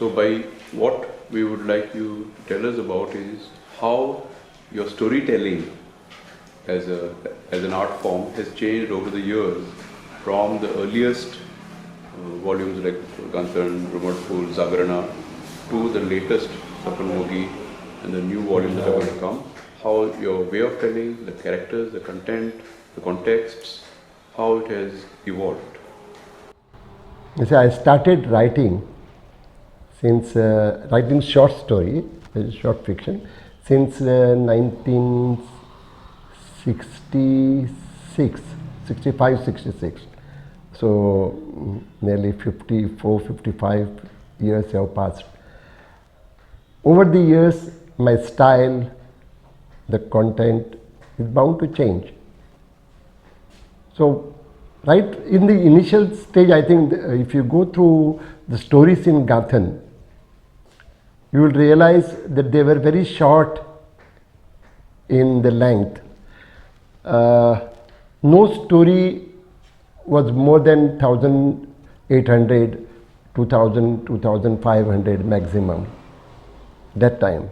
So by what we would like you to tell us about is how your storytelling as an art form has changed over the years from the earliest volumes like Ganthan, Rumad-Phul, Zagarana to the latest Sapanmogi and the new volumes that are going to come. How your way of telling, the characters, the content, the contexts, how it has evolved. You see, I started writing since writing short story, short fiction, since 1966, 65, 66. So nearly 54, 55 years have passed. Over the years, my style, the content is bound to change. So, right in the initial stage, I think if you go through the stories in Ganthan, you will realize that they were very short in the length. No story was more than 1,800, 2,000, 2,500 maximum that time.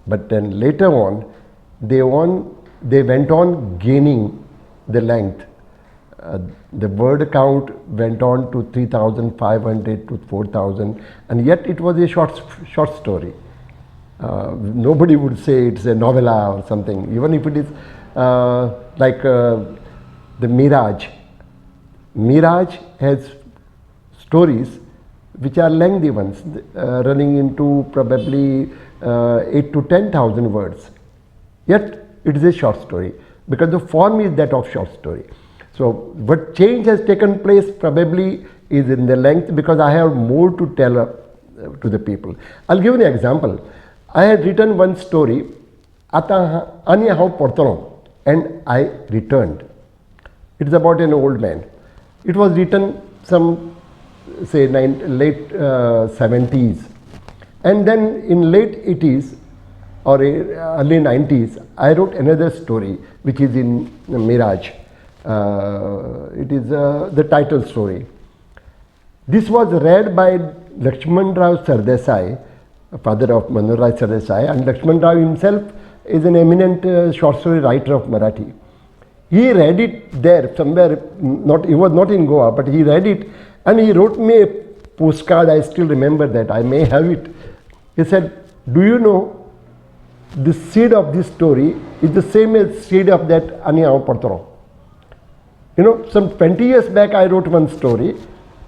But then later on, they went on gaining the length. The word count went on to 3,500 to 4,000, and yet it was a short story. Nobody would say it's a novella or something, even if it is like the Mirage. Mirage has stories which are lengthy ones, running into probably 8 to 10,000 words. Yet it is a short story because the form is that of short story. So what change has taken place probably is in the length, because I have more to tell to the people. I'll give you an example. I had written one story, Anya How Portano, and I returned. It is about an old man. It was written some say late 70s, and then in late 80s or early 90s, I wrote another story which is in Mirage. It is the title story. This was read by Lakshman Rao Sardesai, father of Manohar Rai Sardesai, and Lakshman Rao himself is an eminent short story writer of Marathi. He read it there somewhere, he was not in Goa, but he read it and he wrote me a postcard. I still remember that, I may have it. He said, "Do you know the seed of this story is the same as seed of that Anya How Portano." You know, some 20 years back I wrote one story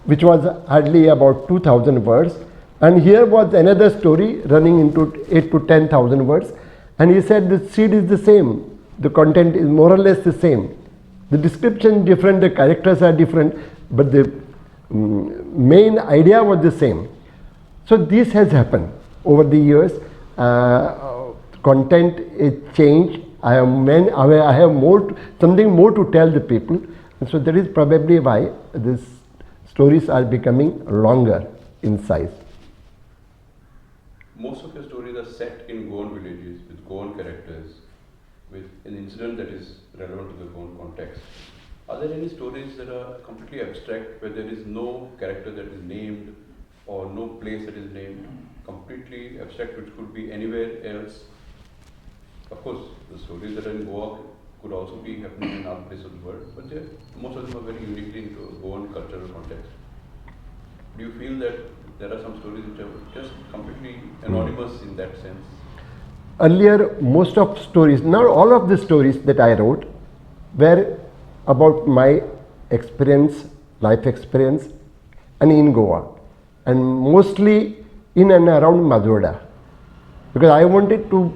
which was hardly about 2,000 words, and here was another story running into 8 to 10,000 words, and he said the seed is the same, the content is more or less the same, the description is different, the characters are different, but the main idea was the same. So this has happened over the years. Content is changed. I have something more to tell the people, and so that is probably why these stories are becoming longer in size. Most of your stories are set in Goan villages with Goan characters, with an incident that is relevant to the Goan context. Are there any stories that are completely abstract, where there is no character that is named or no place that is named, completely abstract, which could be anywhere else? Of course, the stories that are in Goa could also be happening in other places of the world, but most of them are very uniquely into a Goan cultural context. Do you feel that there are some stories which are just completely anonymous in that sense? Earlier, most of stories, not all of the stories that I wrote, were about my experience, life experience, and in Goa, and mostly in and around Madurda, because I wanted to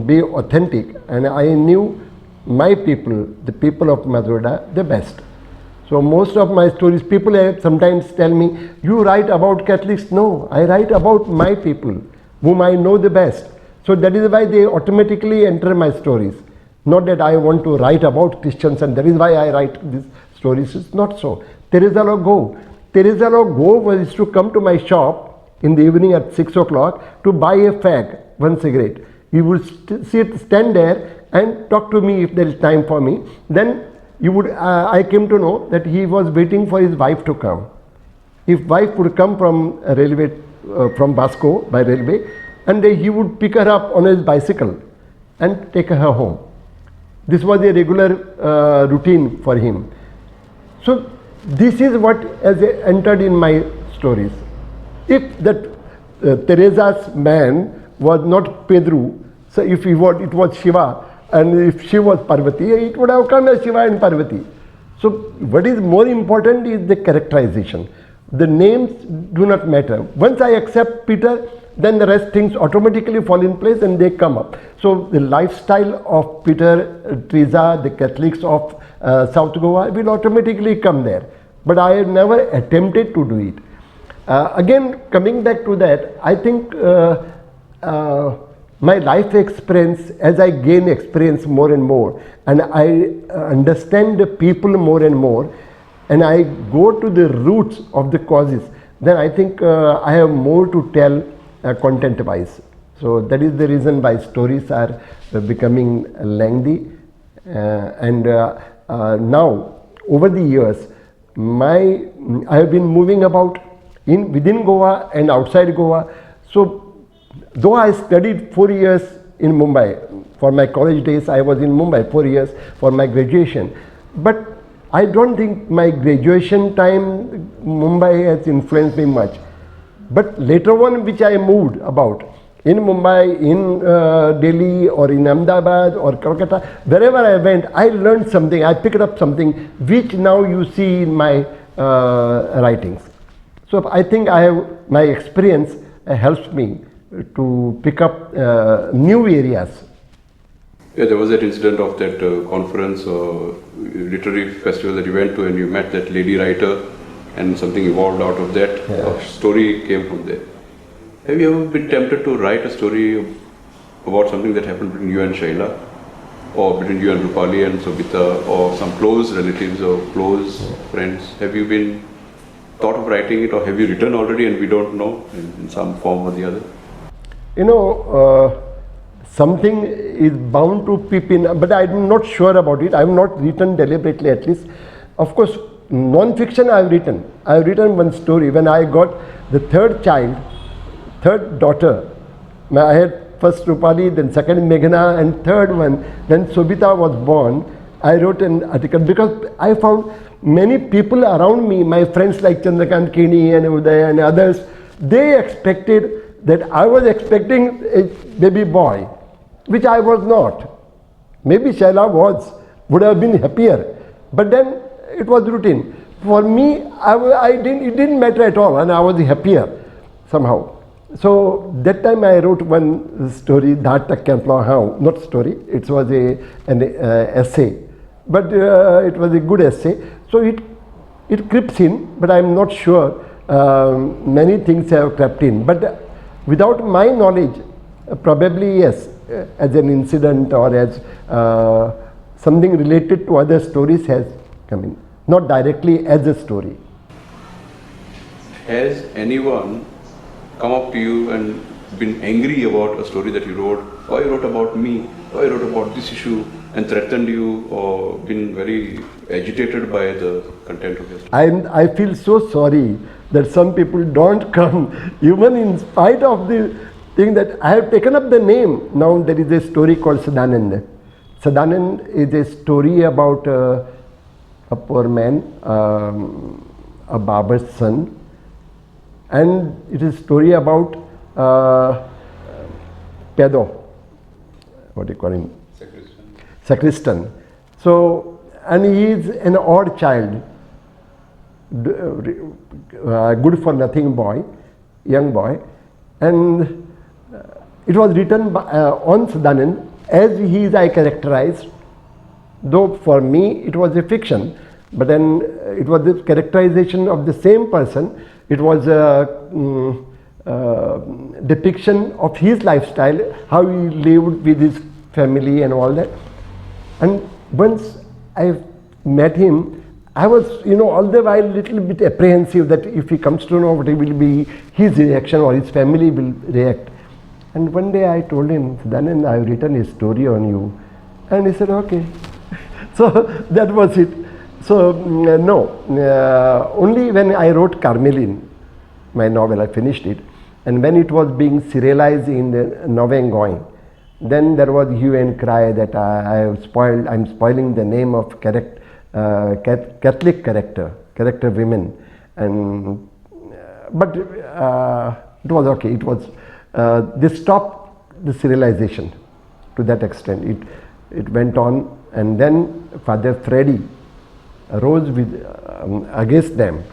be authentic, and I knew my people, the people of Madurda, the best. So most of my stories, people sometimes tell me, "You write about Catholics." No, I write about my people, whom I know the best. So that is why they automatically enter my stories. Not that I want to write about Christians and that is why I write these stories. It's not so. Teresa Go used to come to my shop in the evening at 6 o'clock to buy a fag, one cigarette. He would stand there and talk to me if there is time for me. Then I came to know that he was waiting for his wife to come. If wife would come from a railway from Vasco by railway, and he would pick her up on his bicycle and take her home. This was a regular routine for him. So this is what has entered in my stories. If that Teresa's man was not Pedro, so if he was, it was Shiva, and if she was Parvati, it would have come as Shiva and Parvati. So what is more important is the characterization. The names do not matter. Once I accept Peter, then the rest things automatically fall in place and they come up. So the lifestyle of Peter, Teresa, the Catholics of South Goa will automatically come there. But I have never attempted to do it. Again, coming back to that, I think my life experience, as I gain experience more and more, and I understand the people more and more, and I go to the roots of the causes, then I think I have more to tell content wise. So that is the reason why stories are becoming lengthy, and now over the years I have been moving about within Goa and outside Goa. So though I studied 4 years in Mumbai, for my college days I was in Mumbai 4 years for my graduation, but I don't think my graduation time Mumbai has influenced me much. But later on, which I moved about in Mumbai, in Delhi, or in Ahmedabad or Kolkata, wherever I went, I learned something, I picked up something which now you see in my writings. So I think my experience helps me to pick up new areas. Yeah, there was that incident of that conference or literary festival that you went to, and you met that lady writer, and something evolved out of that. Yeah. A story came from there. Have you ever been tempted to write a story about something that happened between you and Shaila, or between you and Rupali and Sobita, or some close relatives or close friends? Have you been thought of writing it, or have you written already and we don't know in some form or the other? You know, something is bound to peep in, but I'm not sure about it. I have not written deliberately, at least. Of course, non-fiction I have written. I have written one story when I got the third daughter. I had first Rupali, then second Meghna, and third one, when Sobita was born, I wrote an article because I found many people around me, my friends like Chandrakant Kini and Uday and others, they expected that I was expecting a baby boy, which I was not. Maybe Shaila would have been happier, but then it was routine. For me, it didn't matter at all, and I was happier somehow. So that time I wrote one story, Dhaat Tak Kempla Hao, not story, it was an essay, but it was a good essay. So it creeps in, but I'm not sure many things have crept in. But without my knowledge, probably yes, as an incident or as something related to other stories has come in, not directly as a story. Has anyone come up to you and been angry about a story that you wrote? Why you wrote about me? Why you wrote about this issue, and threatened you, or been very agitated by the content of your story? I feel so sorry that some people don't come, even in spite of the thing that I have taken up the name. Now there is a story called Sadanand. Sadanand is a story about a poor man, a barber's son, and it is a story about Pedo, what do you call him? Sacristan. So, and he is an odd child, good for nothing boy, young boy, and it was written on Sadanand as he is I characterized, though for me it was a fiction, but then it was the characterization of the same person. It was a depiction of his lifestyle, how he lived with his family and all that. And once I met him, I was, all the while little bit apprehensive that if he comes to know what it will be his reaction or his family will react. And one day I told him, Sadanand, I have written a story on you. And he said, okay. So that was it. So no, only when I wrote Carmeline, my novel, I finished it. And when it was being serialized in the Noveng Going, then there was hue and cry that I'm spoiling the name of Catholic character women, and but it was okay. It was they stopped the serialization to that extent. It went on, and then Father Freddy rose with against them.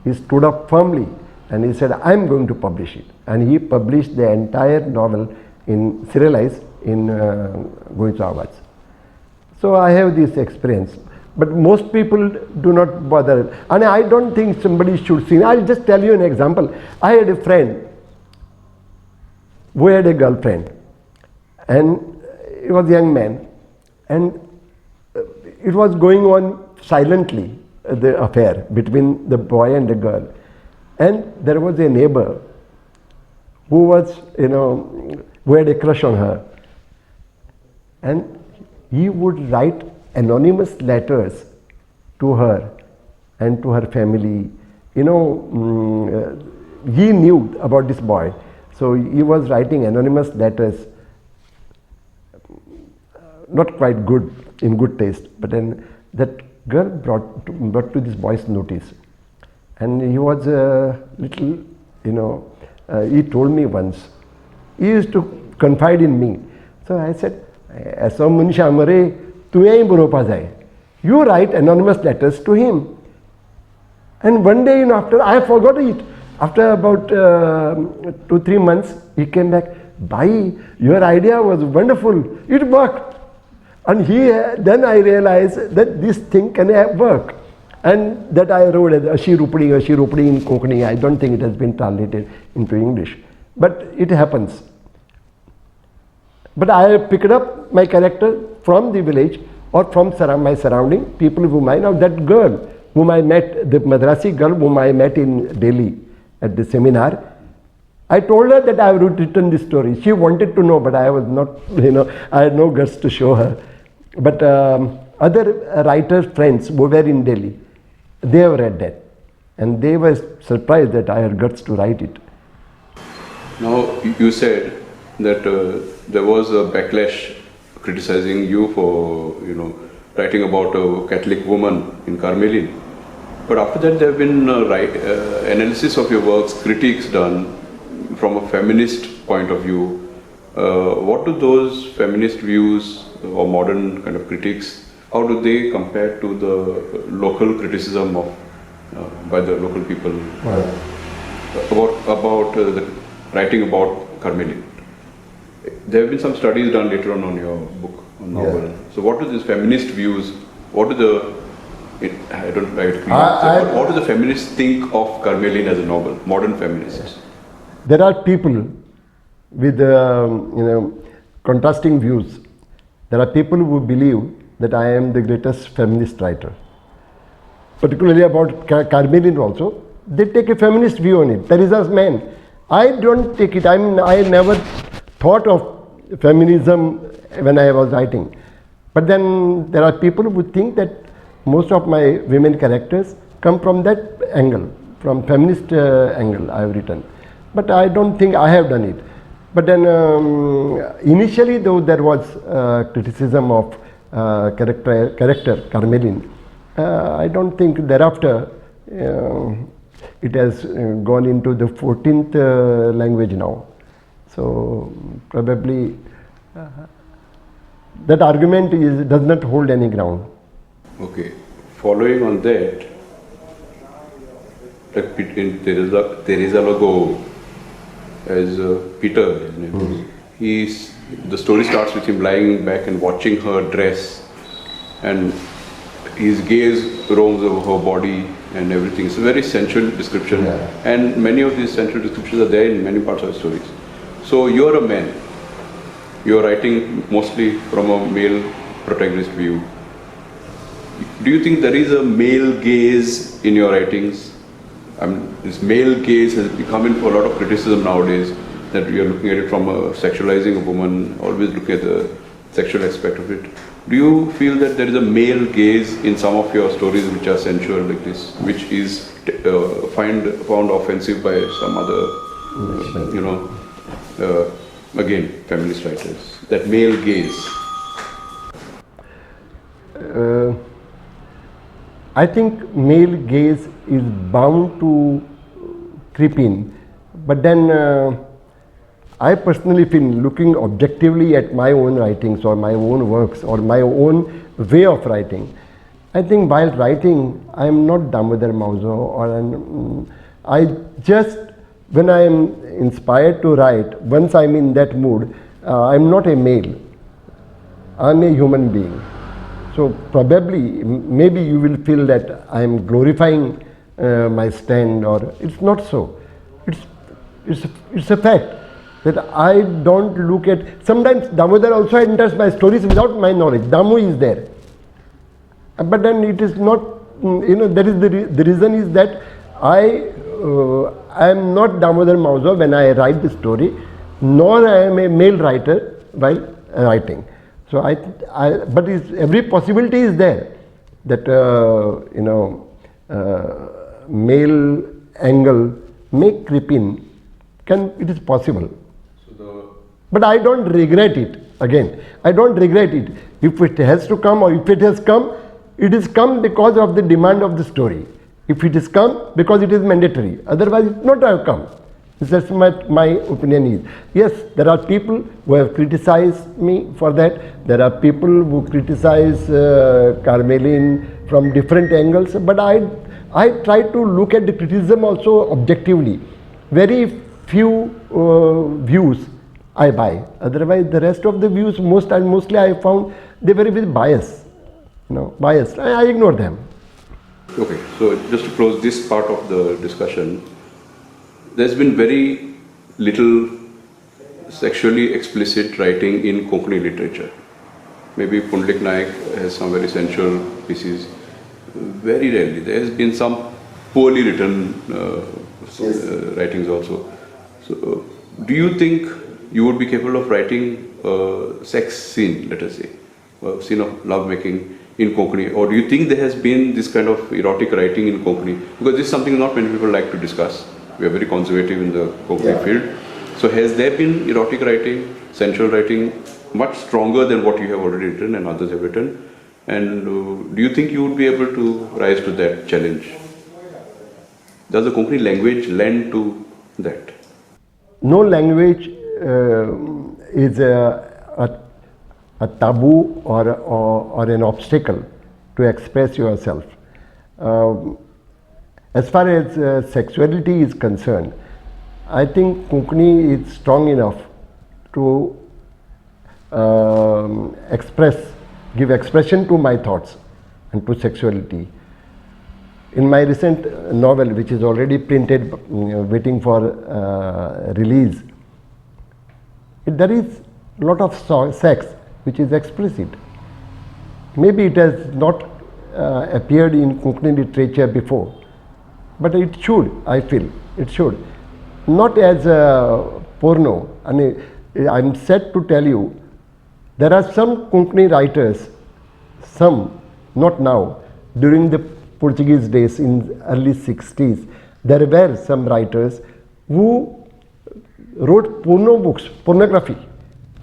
He stood up firmly and he said, "I'm going to publish it," and he published the entire novel in serialized in Goenka Awaaz. So I have this experience, but most people do not bother, and I don't think somebody should see. I'll just tell you an example. I had a friend who had a girlfriend, and he was a young man, and it was going on silently, the affair between the boy and the girl, and there was a neighbor who was, who had a crush on her, and he would write anonymous letters to her and to her family. He knew about this boy, so he was writing anonymous letters, not quite good, in good taste, but then that girl brought to this boy's notice, and he was a little, he told me once, he used to confide in me. So I said, "Aisa munsha mare, tu yahi buropa jai." You write anonymous letters to him. And one day, after I forgot it, after about 2-3 months, he came back. "Bhai, your idea was wonderful. It worked." And then I realized that this thing can work. And that I wrote as Ashi Rupadi in Konkani. I don't think it has been translated into English. But it happens. But I picked up my character from the village or from my surrounding, people whom I know. That girl whom I met, the Madrasi girl whom I met in Delhi at the seminar, I told her that I have written this story. She wanted to know, but I was not, I had no guts to show her. But other writer friends who were in Delhi, they have read that. And they were surprised that I had guts to write it. Now, you said that there was a backlash criticizing you for, writing about a Catholic woman in Carmelin. But after that, there have been analysis of your works, critiques done from a feminist point of view. What do those feminist views or modern kind of critiques, how do they compare to the local criticism of by the local people about the writing about Carmelin? There have been some studies done later on your book, on novel. Yeah. So what do these feminist views, what do the feminists think of Carmelin as a novel, modern feminists? There are people with contrasting views. There are people who believe that I am the greatest feminist writer. Particularly about Carmelin also, they take a feminist view on it. Teresa's Man. I don't take it. I never thought of feminism when I was writing. But then there are people who think that most of my women characters come from that angle, from feminist angle I have written. But I don't think I have done it. But then initially, though, there was criticism of character Carmelin. I don't think thereafter it has gone into the 14th language now. So probably that argument does not hold any ground. Okay. Following on that, like in Teresa Lago, as Peter, his name, the story starts with him lying back and watching her dress, and his gaze roams over her body and everything. It's a very sensual description, and many of these sensual descriptions are there in many parts of the stories. So you're a man, you're writing mostly from a male protagonist view. Do you think there is a male gaze in your writings? This male gaze has come in for a lot of criticism nowadays, that we are looking at it from sexualizing a woman, always look at the sexual aspect of it. Do you feel that there is a male gaze in some of your stories which are sensual like this, which is found offensive by some other Again, feminist writers, that male gaze. I think male gaze is bound to creep in, but then I personally feel, looking objectively at my own writings or my own works or my own way of writing, I think while writing I am not Damodar Mauzo, or I just, when I am inspired to write, once I am in that mood, I am not a male, I am a human being. So probably, maybe you will feel that I am glorifying my stand, or it's not so. It's a fact that I don't look at. Sometimes Damodar also enters my stories without my knowledge. Damu is there, but then it is not. That is the reason is that I am not Damodar Mauzo when I write the story, nor I am a male writer while writing. So but every possibility is there that male angle may creep in. It is possible. But I don't regret it. Again, I don't regret it. If it has to come, or if it has come, it is come because of the demand of the story. If it is come because it is mandatory, otherwise it would not have come. That's my opinion is. Yes, there are people who have criticized me for that. There are people who criticize Carmeline from different angles. But I try to look at the criticism also objectively. Very few views I buy. Otherwise, the rest of the views, mostly I found they were with bias. Biased. I ignore them. Okay, so just to close this part of the discussion, there's been very little sexually explicit writing in Konkani literature. Maybe Pundalik Naik has some very sensual pieces. Very rarely. There has been some poorly written writings also. So, do you think you would be capable of writing a sex scene, let us say, a scene of love making in Konkani? Or do you think there has been this kind of erotic writing in Konkani? Because this is something not many people like to discuss. We are very conservative in the Konkani field. So has there been erotic writing, sensual writing, much stronger than what you have already written and others have written? And do you think you would be able to rise to that challenge? Does the Konkani language lend to that? No language is a taboo or an obstacle to express yourself. As far as sexuality is concerned, I think Konkani is strong enough to give expression to my thoughts and to sexuality. In my recent novel, which is already printed, waiting for release, there is a lot of sex which is explicit. Maybe it has not appeared in Konkani literature before, but it should, I feel, it should. Not as porno. I mean, I'm sad to tell you, there are some Konkani writers, some, not now, during the Portuguese days in early 60s, there were some writers who wrote porno books, pornography,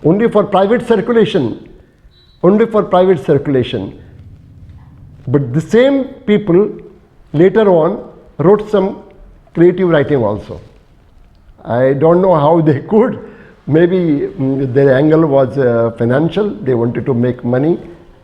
only for private circulation, But the same people later on wrote some creative writing also. I don't know how they could. Maybe their angle was financial. They wanted to make money,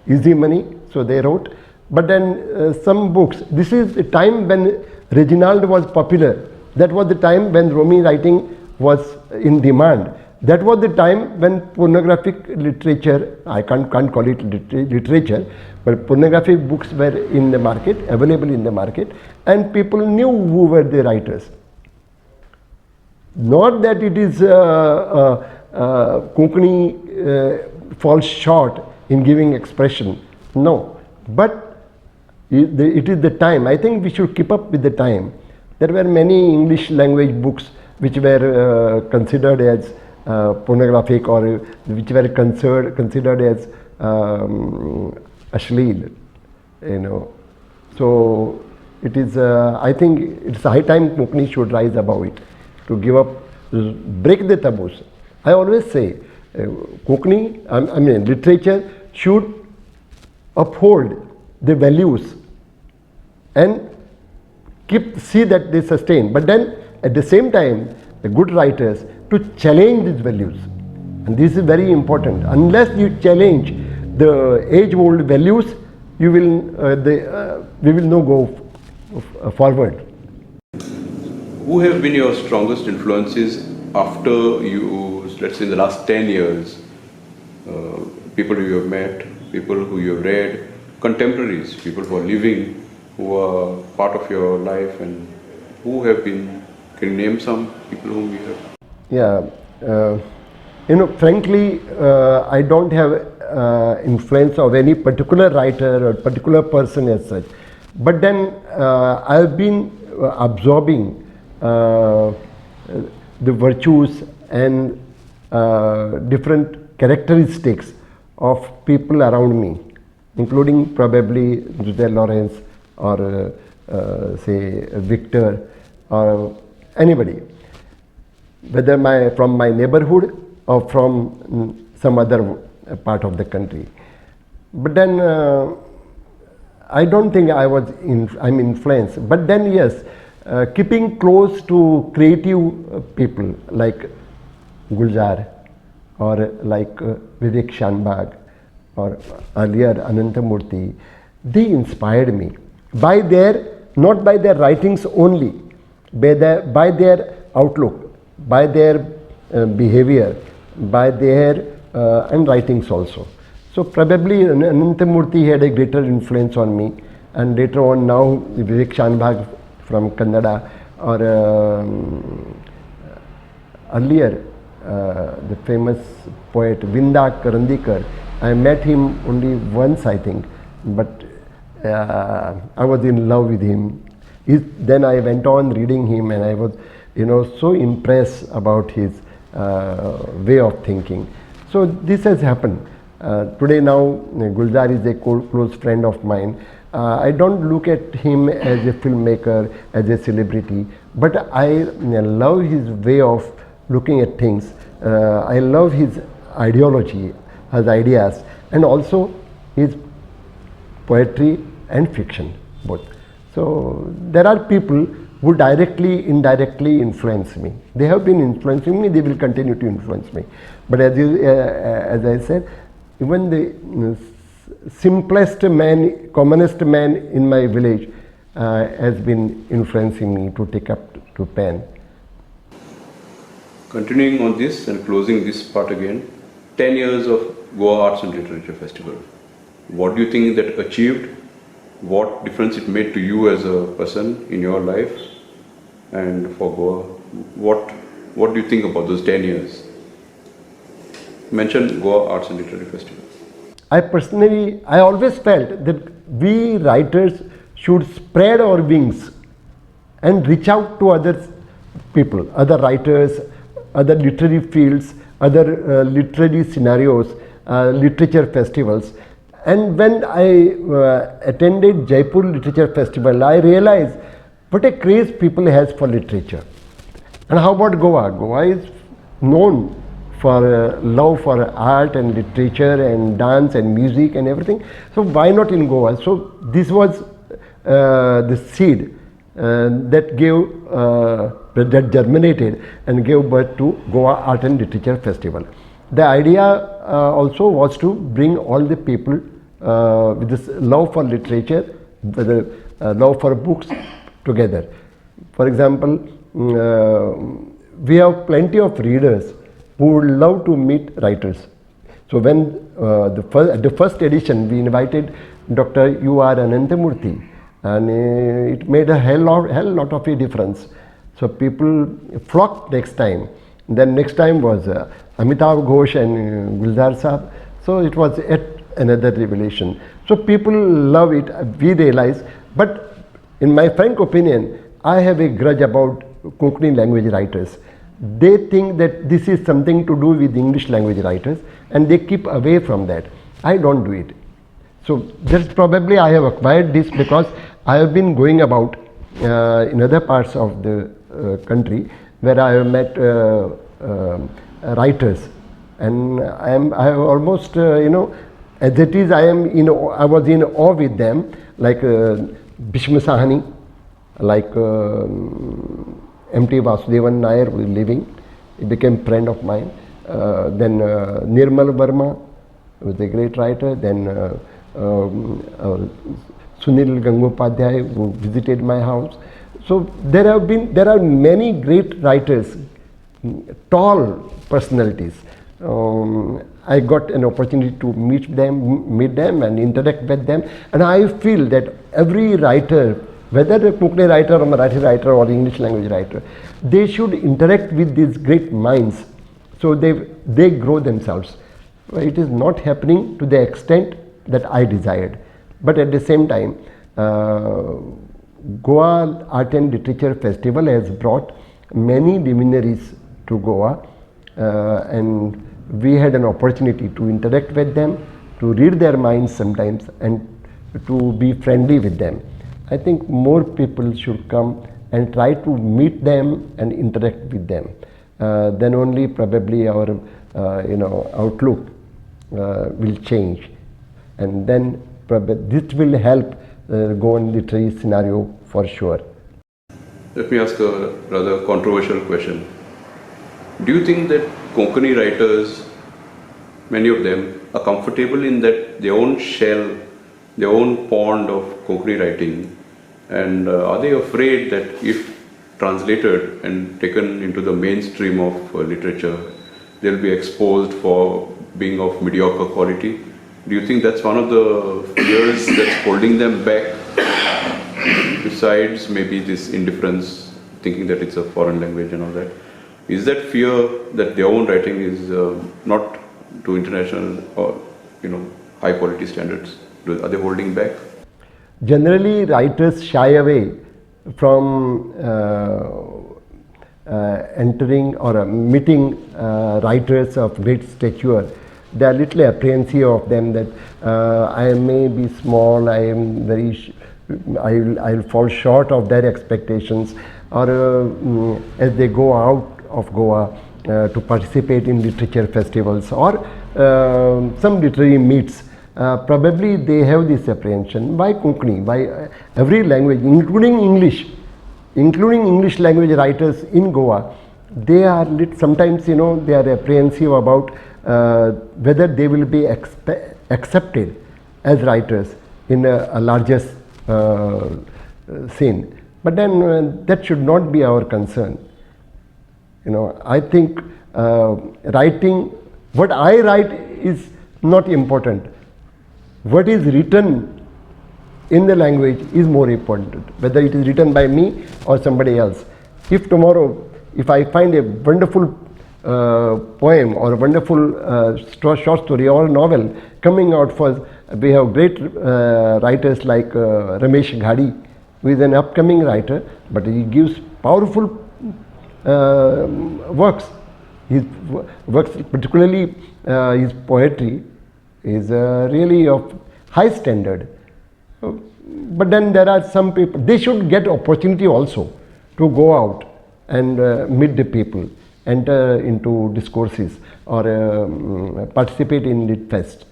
easy money, so they wrote. But then some books, this is the time when Reginald was popular. That was the time when Romi writing was in demand. That was the time when pornographic literature, I can't call it literature, but pornographic books were in the market, available in the market, and people knew who were the writers. Not that it is Konkani falls short in giving expression, no, but it is the time. I think we should keep up with the time. There were many English language books which were considered as pornographic, or which were considered as ashleel, So it is, I think it's high time Konkani should rise above it, to give up break the taboos. I always say, Konkani, I mean literature should uphold the values and see that they sustain. But then at the same time, the good writers to challenge these values. And this is very important. Unless you challenge the age-old values, you will, we will not go forward. Who have been your strongest influences after you, let's say in the last 10 years? People you have met, people who you have read, contemporaries, people who are living, who are part of your life, and who have been, can you name some people whom you have? Yeah, you know, frankly, I don't have influence of any particular writer or particular person as such. But then I've been absorbing the virtues and different characteristics of people around me, including probably José Lawrence or say Victor or anybody, whether from my neighborhood or from some other part of the country. But then I don't think I'm influenced. But then yes, keeping close to creative people like Gulzar or like Vivek Shanbhag or earlier Anantamurthy, they inspired me by not by their writings only, by their outlook, by their behavior, by their and writings also. So probably Anantamurthy had a greater influence on me, and later on now Vivek Shanbhag from Kannada, or earlier the famous poet Vinda Karandikar. I met him only once, I think, but I was in love with him. Then I went on reading him, and I was, so impressed about his way of thinking. So this has happened. Today now, Gulzar is a close friend of mine. I don't look at him as a filmmaker, as a celebrity, but I love his way of looking at things. I love his ideology, his ideas, and also his poetry and fiction, both. So there are people who directly, indirectly influence me. They have been influencing me, they will continue to influence me. But as I said, even the simplest man, commonest man in my village has been influencing me to take up to pen. Continuing on this and closing this part again, 10 years of Goa Arts and Literature Festival. What do you think that achieved? What difference it made to you as a person in your life and for Goa? What do you think about those 10 years? Mention Goa Arts and Literary Festival. I always felt that we writers should spread our wings and reach out to other people, other writers, other literary fields, other literary scenarios, literature festivals. And when I attended Jaipur Literature Festival, I realized what a craze people has for literature. And how about Goa? Goa is known for love for art and literature and dance and music and everything. So why not in Goa? So this was the seed that germinated and gave birth to Goa Art and Literature Festival. The idea also was to bring all the people with this love for literature, with the love for books together. For example, we have plenty of readers who would love to meet writers. So when the first edition we invited Dr. U.R. Anantamurthy, and it made a hell lot of a difference. So people flocked next time. Then next time was Amitav Ghosh and Gulzar Saab. So it was yet another revelation. So people love it, we realize. But in my frank opinion, I have a grudge about Konkani language writers. They think that this is something to do with English language writers, and they keep away from that. I don't do it. So that's probably I have acquired this because I have been going about in other parts of the country where I have met writers, and I have almost as it is, I was in awe with them, like Bhishma Sahani, like M.T. Vasudevan Nair, who is living. He became a friend of mine. Then Nirmal Verma, who was a great writer. Then Sunil Gangopadhyay, who visited my house. So there are many great writers, tall personalities. I got an opportunity to meet them and interact with them, and I feel that every writer, whether a Konkani writer or Marathi writer or English language writer, they should interact with these great minds, so they grow themselves. It is not happening to the extent that I desired, but at the same time, Goa Art and Literature Festival has brought many luminaries to Goa, and we had an opportunity to interact with them, to read their minds sometimes, and to be friendly with them. I think more people should come and try to meet them and interact with them. Then only probably our outlook will change, and then this will help Goan literary scenario for sure. Let me ask a rather controversial question. Do you think that Konkani writers, many of them, are comfortable in that their own shell, their own pond of Konkani writing, and are they afraid that if translated and taken into the mainstream of literature, they'll be exposed for being of mediocre quality? Do you think that's one of the fears that's holding them back, besides maybe this indifference, thinking that it's a foreign language and all that? Is that fear that their own writing is not to international or high quality standards? Are they holding back? Generally, writers shy away from entering or meeting writers of great stature. They are little apprehensive of them that I may be small, I'll fall short of their expectations, or as they go out of Goa to participate in literature festivals or some literary meets, probably they have this apprehension. By Konkani, by every language, including English language writers in Goa, they are sometimes they are apprehensive about whether they will be accepted as writers in a larger scene. But then that should not be our concern. I think writing, what I write is not important. What is written in the language is more important, whether it is written by me or somebody else. If tomorrow, if I find a wonderful poem or a wonderful short story or novel coming out we have great writers like Ramesh Ghadi, who is an upcoming writer, but he gives powerful works. His works, particularly his poetry, is really of high standard. But then there are some people, they should get opportunity also to go out and meet the people, enter into discourses or participate in the fest.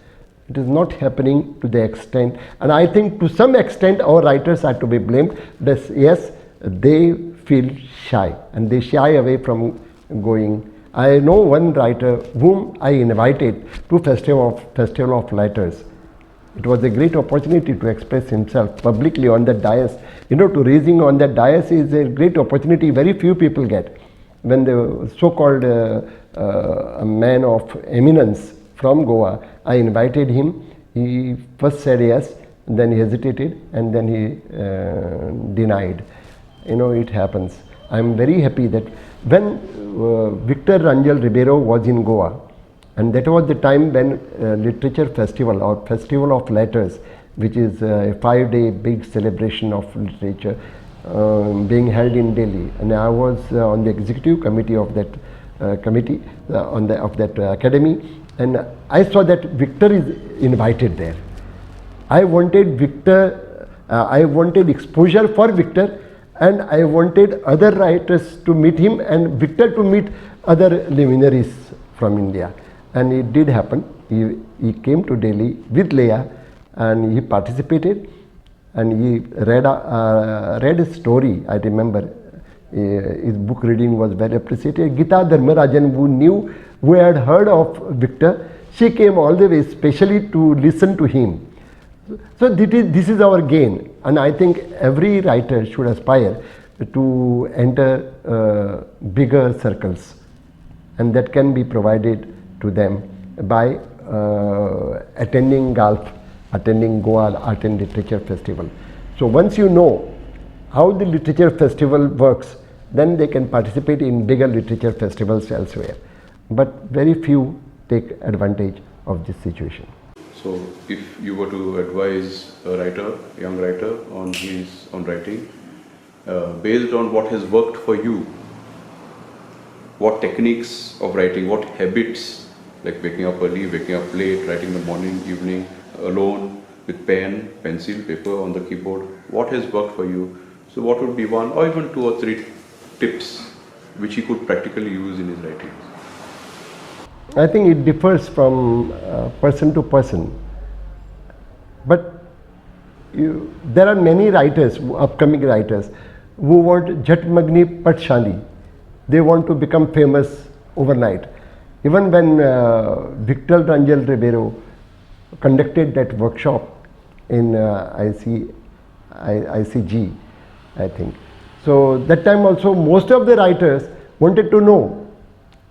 It is not happening to the extent, and I think to some extent our writers are to be blamed. Yes, they feel shy and they shy away from going. I know one writer whom I invited to Festival of Letters. It was a great opportunity to express himself publicly on that dais. To raising on that dais is a great opportunity very few people get. When the so-called a man of eminence from Goa, I invited him. He first said yes, then he hesitated, and then he denied. It happens. I am very happy that when Victor Rangel Ribeiro was in Goa, and that was the time when Literature Festival or Festival of Letters, which is a 5-day big celebration of literature, being held in Delhi, and I was on the executive committee of that of that academy, and I saw that Victor is invited there. I wanted exposure for Victor, and I wanted other writers to meet him and Victor to meet other luminaries from India. And it did happen. He came to Delhi with Leah and he participated and he read a story. I remember his book reading was very appreciated. Gita Dharmarajan, who had heard of Victor, she came all the way specially to listen to him. So this is our gain, and I think every writer should aspire to enter bigger circles, and that can be provided to them by attending Gulf, attending Goa Art and Literature Festival. So once you know how the literature festival works, then they can participate in bigger literature festivals elsewhere. But very few take advantage of this situation. So, if you were to advise a writer, young writer, on his on writing, based on what has worked for you, what techniques of writing, what habits, like waking up early, waking up late, writing in the morning, evening, alone, with pen, pencil, paper on the keyboard, what has worked for you? So, what would be one or even 2 or 3 tips which he could practically use in his writing? I think it differs from person to person, but there are many writers, upcoming writers, who want Jhat Magni Pat Shani. They want to become famous overnight. Even when Victor Rangel Ribeiro conducted that workshop in ICG, I think. So that time also most of the writers wanted to know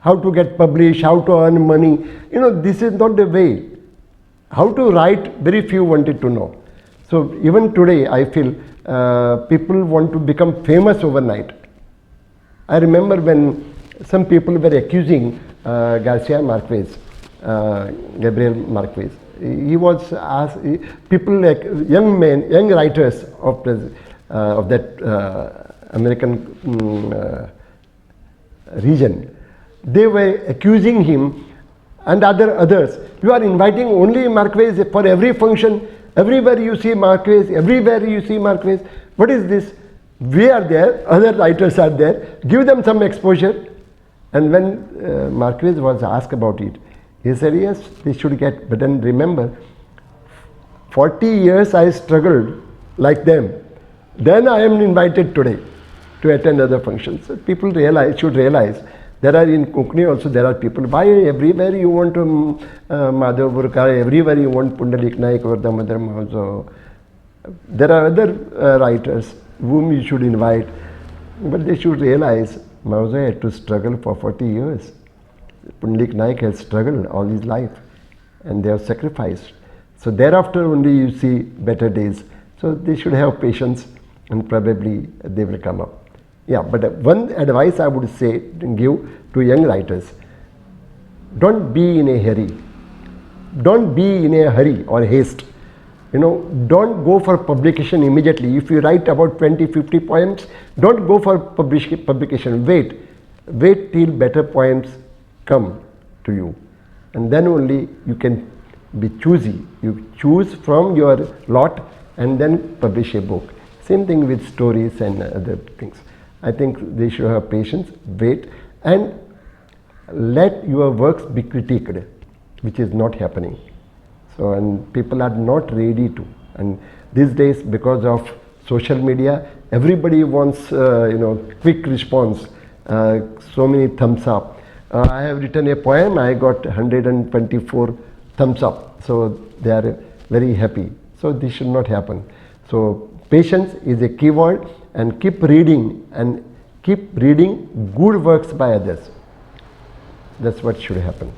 how to get published, how to earn money. You know, this is not the way. How to write, very few wanted to know. So even today, I feel people want to become famous overnight. I remember when some people were accusing Garcia Marquez, Gabriel Marquez. He was asked, people like young men, young writers of that American region, they were accusing him and others. You are inviting only Marquez for every function. Everywhere you see Marquez, everywhere you see Marquez. What is this? We are there, other writers are there. Give them some exposure. And when Marquez was asked about it, he said, yes, they should get. But then remember, 40 years I struggled like them. Then I am invited today to attend other functions. So people should realize. There are in Konkani also, there are people, why everywhere you want Madhav Burkar, everywhere you want Pundalik Naik or Damodar Mahazo. There are other writers whom you should invite, but they should realize Mahazo had to struggle for 40 years. Pundalik Naik has struggled all his life and they have sacrificed. So thereafter only you see better days. So they should have patience and probably they will come up. Yeah, but one advice I would say, give to young writers, don't be in a hurry. Don't be in a hurry or haste. You know, don't go for publication immediately. If you write about 20, 50 poems, don't go for publication. Wait till better poems come to you. And then only you can be choosy. You choose from your lot and then publish a book. Same thing with stories and other things. I think they should have patience, wait, and let your works be critiqued, which is not happening. So, and people are not ready to. And these days, because of social media, everybody wants, quick response, so many thumbs up. I have written a poem, I got 124 thumbs up. So, they are very happy. So, this should not happen. So, patience is a key word. And keep reading good works by others. That's what should happen.